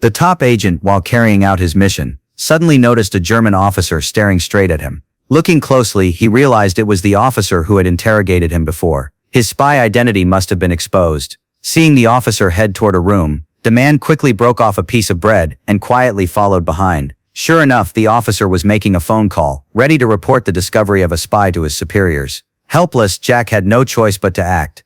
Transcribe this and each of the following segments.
The top agent, while carrying out his mission, suddenly noticed a German officer staring straight at him. Looking closely, he realized it was the officer who had interrogated him before. His spy identity must have been exposed. Seeing the officer head toward a room, the man quickly broke off a piece of bread and quietly followed behind. Sure enough, the officer was making a phone call, ready to report the discovery of a spy to his superiors. Helpless, Jack had no choice but to act.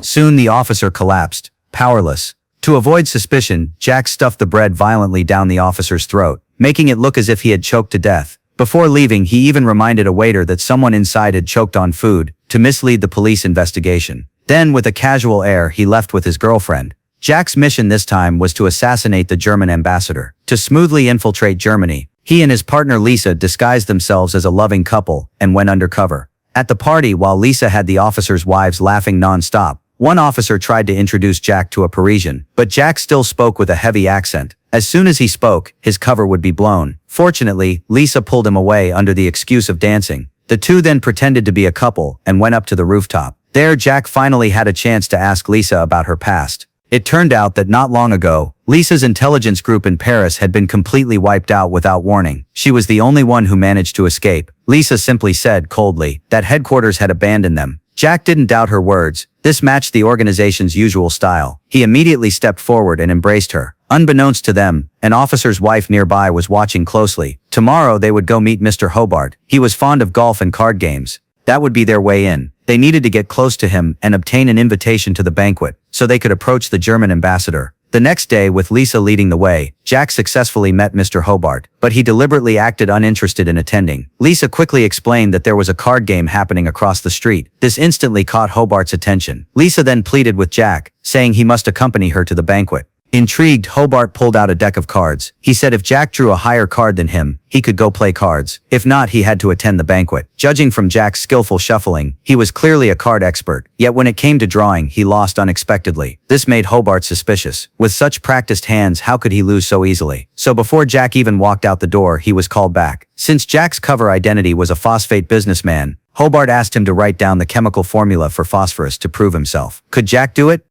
Soon the officer collapsed, powerless. To avoid suspicion, Jack stuffed the bread violently down the officer's throat, making it look as if he had choked to death. Before leaving, he even reminded a waiter that someone inside had choked on food, to mislead the police investigation. Then, with a casual air, he left with his girlfriend. Jack's mission this time was to assassinate the German ambassador. To smoothly infiltrate Germany, he and his partner Lisa disguised themselves as a loving couple and went undercover. At the party, while Lisa had the officers' wives laughing non-stop, one officer tried to introduce Jack to a Parisian, but Jack still spoke with a heavy accent. As soon as he spoke, his cover would be blown. Fortunately, Lisa pulled him away under the excuse of dancing. The two then pretended to be a couple and went up to the rooftop. There, Jack finally had a chance to ask Lisa about her past. It turned out that not long ago, Lisa's intelligence group in Paris had been completely wiped out without warning. She was the only one who managed to escape. Lisa simply said coldly that headquarters had abandoned them. Jack didn't doubt her words. This matched the organization's usual style. He immediately stepped forward and embraced her. Unbeknownst to them, an officer's wife nearby was watching closely. Tomorrow they would go meet Mr. Hobart. He was fond of golf and card games. That would be their way in. They needed to get close to him and obtain an invitation to the banquet, so they could approach the German ambassador. The next day, with Lisa leading the way, Jack successfully met Mr. Hobart, but he deliberately acted uninterested in attending. Lisa quickly explained that there was a card game happening across the street. This instantly caught Hobart's attention. Lisa then pleaded with Jack, saying he must accompany her to the banquet. Intrigued, Hobart pulled out a deck of cards. He said if Jack drew a higher card than him, he could go play cards. If not, he had to attend the banquet. Judging from Jack's skillful shuffling, he was clearly a card expert. Yet when it came to drawing, he lost unexpectedly. This made Hobart suspicious. With such practiced hands, how could he lose so easily? So before Jack even walked out the door, he was called back. Since Jack's cover identity was a phosphate businessman, Hobart asked him to write down the chemical formula for phosphorus to prove himself. Could Jack do it?